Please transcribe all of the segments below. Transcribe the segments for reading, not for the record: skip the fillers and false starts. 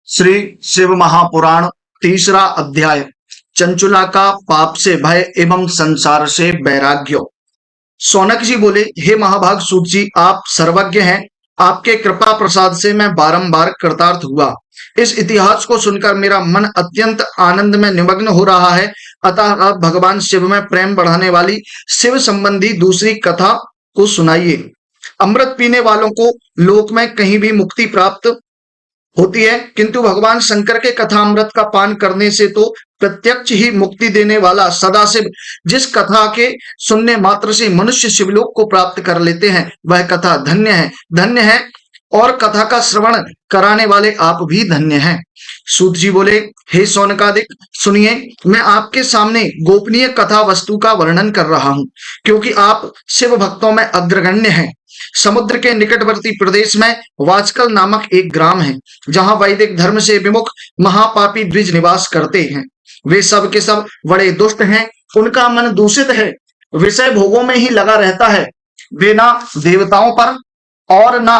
श्री शिव महापुराण तीसरा अध्याय चंचुला का पाप से भय एवं संसार से वैराग्य। सौनक जी बोले, हे महाभाग सूत जी, आप सर्वज्ञ हैं। आपके कृपा प्रसाद से मैं बारंबार कृतार्थ हुआ। इस इतिहास को सुनकर मेरा मन अत्यंत आनंद में निमग्न हो रहा है। अतः आप भगवान शिव में प्रेम बढ़ाने वाली शिव संबंधी दूसरी कथा को सुनाइए। अमृत पीने वालों को लोक में कहीं भी मुक्ति प्राप्त होती है, किंतु भगवान शंकर के कथामृत का पान करने से तो प्रत्यक्ष ही मुक्ति देने वाला सदाशिव जिस कथा के सुनने मात्र से मनुष्य शिवलोक को प्राप्त कर लेते हैं, वह कथा धन्य है, धन्य है। और कथा का श्रवण कराने वाले आप भी धन्य हैं। सूत जी बोले, हे सौनकादिक, सुनिए, मैं आपके सामने गोपनीय कथा वस्तु का वर्णन कर रहा हूं, क्योंकि आप शिव भक्तों में अग्रगण्य हैं। समुद्र के निकटवर्ती प्रदेश में वाचकल नामक एक ग्राम है, जहां वैदिक धर्म से विमुख महापापी द्विज निवास करते हैं। वे सब के सब बड़े दुष्ट हैं। उनका मन दूषित है, विषय भोगों में ही लगा रहता है। वे ना देवताओं पर और ना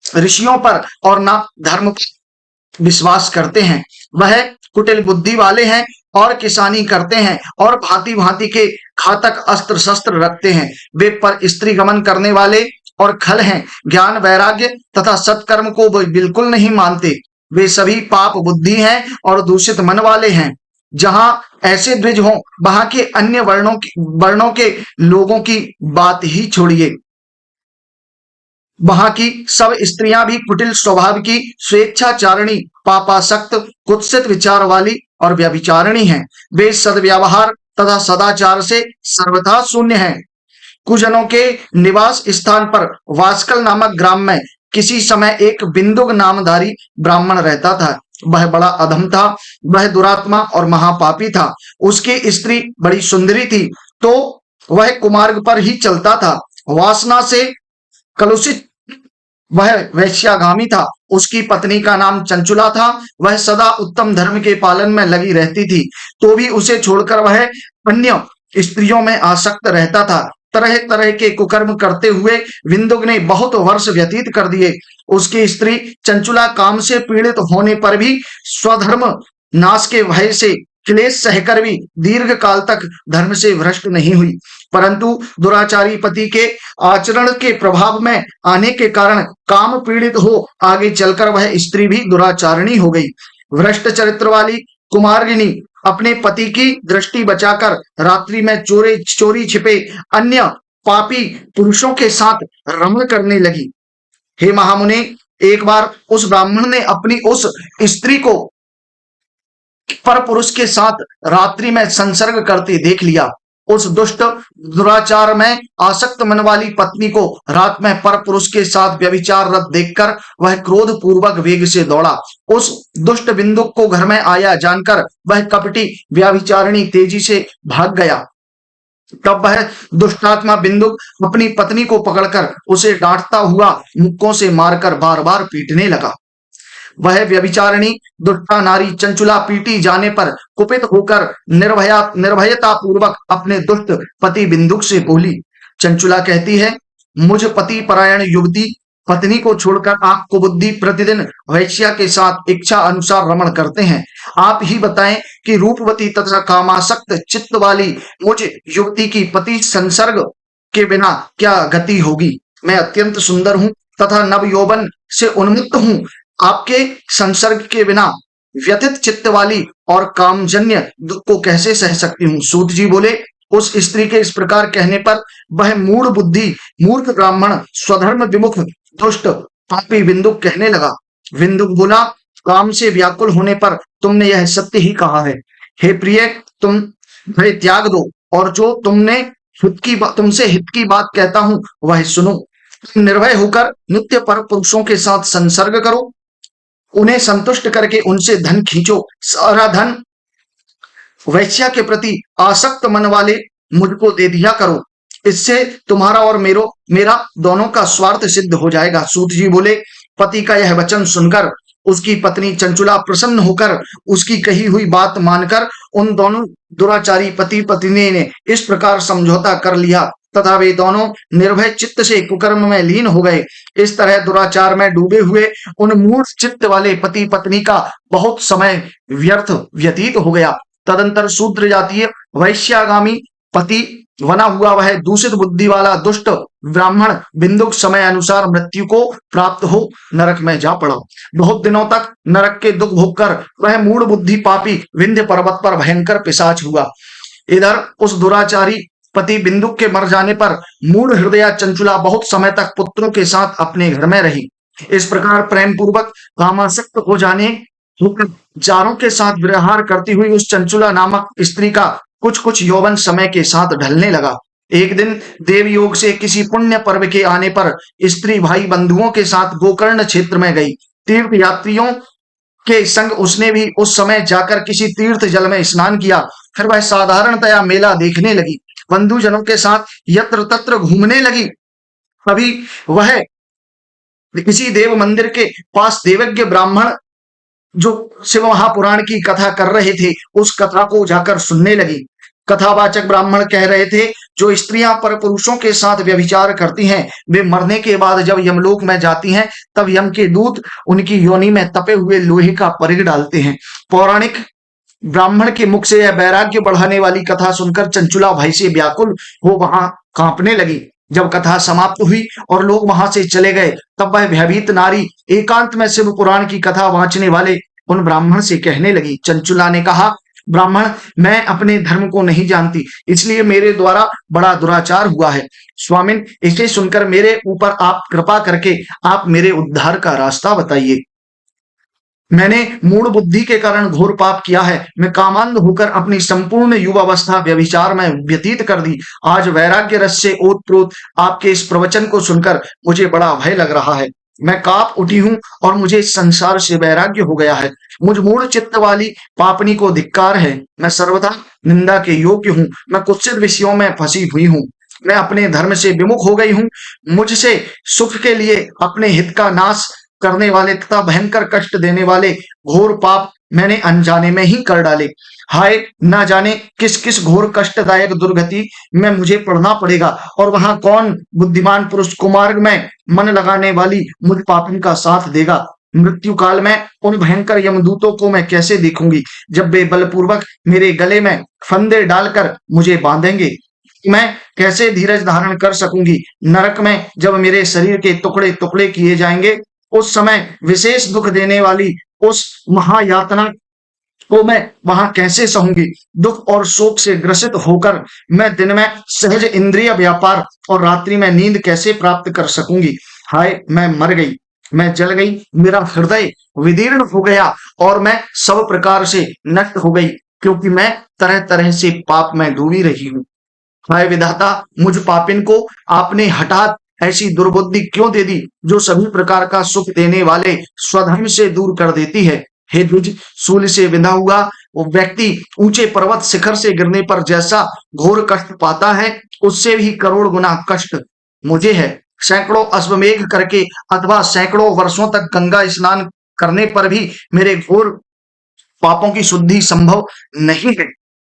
ऋषियों पर और ना धर्म पर विश्वास करते हैं। वह कुटिल बुद्धि वाले हैं और किसानी करते हैं और भांति भांति के घातक अस्त्र शस्त्र रखते हैं। वे पर स्त्री गमन करने वाले और खल हैं। ज्ञान वैराग्य तथा सत्कर्म को वे बिल्कुल नहीं मानते। वे सभी पाप बुद्धि हैं और दूषित मन वाले हैं। जहां ऐसे द्विज हों, वहां के अन्य वर्णों के लोगों की बात ही छोड़िए। वहां की सब स्त्रियां भी कुटिल स्वभाव की, स्वेच्छाचारिणी, पापासक्त, कुत्सित विचार वाली और व्यभिचारिणी हैं। वे सद्व्यवहार तथा सदाचार से सर्वथा शून्य हैं। कुजनों के निवास स्थान पर वास्कल नामक ग्राम में किसी समय एक बिंदुक नामधारी ब्राह्मण रहता था। वह बड़ा अधम था। वह दुरात्मा और महापापी था। उसकी स्त्री बड़ी सुंदरी थी, तो वह कुमार्ग पर ही चलता था। वासना से कलुषित वह वैश्यागामी था। उसकी पत्नी का नाम चंचुला था। वह सदा उत्तम धर्म के पालन में लगी रहती थी, तो भी उसे छोड़कर वह अन्य स्त्रियों में आसक्त रहता था। तरह तरह के कुकर्म करते हुए विंदुक ने बहुत वर्ष व्यतीत कर दिए। उसकी स्त्री चंचुला काम से पीड़ित होने पर भी स्वधर्म नाश के भय से क्लेश सहकर भी दीर्घ काल तक धर्म से भ्रष्ट नहीं हुई, परंतु दुराचारी पति के आचरण के प्रभाव में आने के कारण काम पीड़ित हो आगे चलकर वह स्त्री भी दुराचारिणी हो गई। भ्रष्ट चरित्र वाली कुमारिनी अपने पति की दृष्टि बचाकर रात्रि में चोरी छिपे अन्य पापी पुरुषों के साथ रमण करने लगी। हे महामुने, एक बार उस ब्राह्मण ने अपनी उस स्त्री को पर पुरुष के साथ रात्रि में संसर्ग करते देख लिया। उस दुष्ट दुराचार में आसक्त मन वाली पत्नी को रात में पर पुरुष के साथ व्यभिचार रत देखकर वह क्रोध पूर्वक वेग से दौड़ा। उस दुष्ट बिंदुक को घर में आया जानकर वह कपटी व्यभिचारिणी तेजी से भाग गया। तब वह दुष्टात्मा बिंदुक अपनी पत्नी को पकड़कर उसे डांटता हुआ मुक्कों से मारकर बार बार पीटने लगा। वह व्यभिचारिणी दुष्टा नारी चंचुला पीटी जाने पर कुपित होकर निर्भयता पूर्वक अपने दुष्ट पति बिंदुक से बोली। चंचुला कहती है, मुझ पति परायण युवती पत्नी को छोड़कर आप कुबुद्धि प्रतिदिन वैश्या के साथ इच्छा अनुसार रमण करते हैं। आप ही बताएं कि रूपवती तथा कामासक्त चित्त वाली मुझ युवती की पति संसर्ग के बिना क्या गति होगी। मैं अत्यंत सुंदर हूं तथा नव यौवन से उन्मुक्त हूं। आपके संसर्ग के बिना व्यथित चित्त वाली और कामजन्य दुख को कैसे सह सकती हूँ। सूत जी बोले, उस स्त्री के इस प्रकार कहने पर वह मूढ़ बुद्धि मूर्ख ब्राह्मण स्वधर्म विमुख दुष्ट पापी बिंदुक कहने लगा। बिंदुक बोला, काम से व्याकुल होने पर तुमने यह सत्य ही कहा है। हे प्रिय, तुम भय त्याग दो और जो तुमसे हित की बात कहता हूं वह सुनो। तुम निर्भय होकर नित्य पर पुरुषों के साथ संसर्ग करो, उन्हें संतुष्ट करके उनसे धन खींचो। सारा धन वैश्या के प्रति आसक्त मन वाले मुझको दे दिया करो। इससे तुम्हारा और मेरा दोनों का स्वार्थ सिद्ध हो जाएगा। सूत जी बोले, पति का यह वचन सुनकर उसकी पत्नी चंचुला प्रसन्न होकर उसकी कही हुई बात मानकर उन दोनों दुराचारी पति पत्नी ने इस प्रकार समझौता कर लिया तथा वे दोनों निर्भय चित्त से कुकर्म में लीन हो गए। इस तरह दुराचार में डूबे हुए उन मूढ़ चित्त वाले पति पत्नी का बहुत समय व्यर्थ व्यतीत हो गया। तदंतर शूद्र जातीय वैश्यागामी पति बना हुआ वह दूषित बुद्धि वाला दुष्ट ब्राह्मण बिंदुक समय अनुसार मृत्यु को प्राप्त हो नरक में जा पड़ा। बहुत दिनों तक नरक के दुख भोगकर वह मूढ़ बुद्धि पापी विंध्य पर्वत पर भयंकर पिशाच हुआ। इधर उस दुराचारी पति बिंदुक के मर जाने पर मूढ़ हृदया चंचुला बहुत समय तक पुत्रों के साथ अपने घर में रही। इस प्रकार प्रेम पूर्वक कामासक्त हो जाने होकर चारों के साथ व्यवहार करती हुई उस चंचुला नामक स्त्री का कुछ कुछ यौवन समय के साथ ढलने लगा। एक दिन देव योग से किसी पुण्य पर्व के आने पर स्त्री भाई बंधुओं के साथ गोकर्ण क्षेत्र में गई। तीर्थ यात्रियों के संग उसने भी उस समय जाकर किसी तीर्थ जल में स्नान किया। फिर वह साधारणतया मेला देखने लगी, बंधुजनों के साथ यत्र तत्र घूमने लगी। तभी वह किसी देव मंदिर के पास देवज्ञ ब्राह्मण जो शिव महापुराण की कथा कर रहे थे उस कथा को जाकर सुनने लगी। कथावाचक ब्राह्मण कह रहे थे, जो स्त्रियां पर पुरुषों के साथ व्यभिचार करती हैं वे मरने के बाद जब यमलोक में जाती हैं तब यम के दूत उनकी योनि में तपे हुए लोहे का परिग डालते हैं। पौराणिक ब्राह्मण के मुख से यह वैराग्य बढ़ाने वाली कथा सुनकर चंचुला भय से व्याकुल हो वहां कांपने लगी। जब कथा समाप्त हुई और लोग वहां से चले गए तब वह भयभीत नारी एकांत में शिव पुराण की कथा वांचने वाले उन ब्राह्मण से कहने लगी। चंचुला ने कहा, ब्राह्मण, मैं अपने धर्म को नहीं जानती, इसलिए मेरे द्वारा बड़ा दुराचार हुआ है। स्वामिन, इसे सुनकर मेरे ऊपर आप कृपा करके आप मेरे उद्धार का रास्ता बताइए। मैंने मूढ़ बुद्धि के कारण घोर पाप किया है। मैं कामांध होकर अपनी संपूर्ण युवावस्था व्यभिचार में व्यतीत कर दी। आज वैराग्य रस से ओतप्रोत आपके इस प्रवचन को सुनकर मुझे बड़ा भय लग रहा है। मैं कांप उठी हूं और मुझे इस संसार से वैराग्य हो गया है। मुझ मूढ़ चित्त वाली पापनी को धिक्कार है। मैं सर्वदा निंदा के योग्य हूँ। मैं कुत्सित विषयों में फंसी हुई हूँ। मैं अपने धर्म से विमुख हो गई हूँ। मुझसे सुख के लिए अपने हित का नाश करने वाले तथा भयंकर कष्ट देने वाले घोर पाप मैंने अनजाने में ही कर डाले। हाय, ना जाने किस किस घोर कष्टदायक दुर्गति में मुझे पड़ना पड़ेगा और वहां कौन बुद्धिमान पुरुष कुमार्ग में मन लगाने वाली मुझ पापी का साथ देगा। मृत्यु काल में उन भयंकर यमदूतों को मैं कैसे देखूंगी जब वे बलपूर्वक मेरे गले में फंदे डालकर मुझे बांधेंगे। मैं कैसे धीरज धारण कर सकूंगी। नरक में जब मेरे शरीर के टुकड़े टुकड़े किए जाएंगे उस समय विशेष दुख देने वाली उस महायातना को मैं वहां कैसे सहूंगी। दुख और शोक से ग्रसित होकर मैं दिन में सहज इंद्रिय व्यापार और रात्रि में नींद कैसे प्राप्त कर सकूंगी। हाय, मैं मर गई, मैं जल गई, मेरा हृदय विदीर्ण हो गया और मैं सब प्रकार से नष्ट हो गई, क्योंकि मैं तरह तरह से पाप में डूबी रही हूँ। हाय विधाता, मुझ पापिन को आपने हठात ऐसी दुर्बुद्धि क्यों दे दी जो सभी प्रकार का सुख देने वाले स्वधर्म से दूर कर देती है। हे द्विज, सूल से विंधा हुआ वो व्यक्ति ऊंचे पर्वत शिखर से गिरने पर जैसा घोर कष्ट पाता है उससे भी करोड़ गुना कष्ट मुझे है। सैकड़ों अश्वमेघ करके अथवा सैकड़ों वर्षों तक गंगा स्नान करने पर भी मेरे घोर पापों की शुद्धि संभव नहीं है।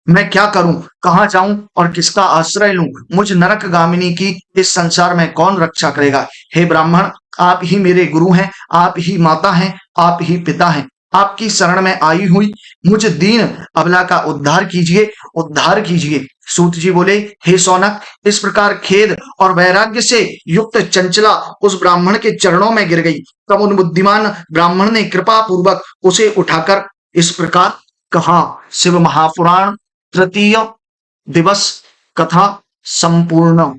मैं क्या करूं, कहां जाऊं और किसका आश्रय लूं। मुझ नरक गामिनी की इस संसार में कौन रक्षा करेगा। हे ब्राह्मण, आप ही मेरे गुरु हैं, आप ही माता हैं, आप ही पिता हैं। आपकी शरण में आई हुई मुझ दीन अबला का उद्धार कीजिए, उद्धार कीजिए। सूत जी बोले, हे सौनक, इस प्रकार खेद और वैराग्य से युक्त चंचला उस ब्राह्मण के चरणों में गिर गई। तब उन बुद्धिमान ब्राह्मण ने कृपा पूर्वक उसे उठाकर इस प्रकार कहा। शिव महापुराण तृतीय दिवस कथा संपूर्ण।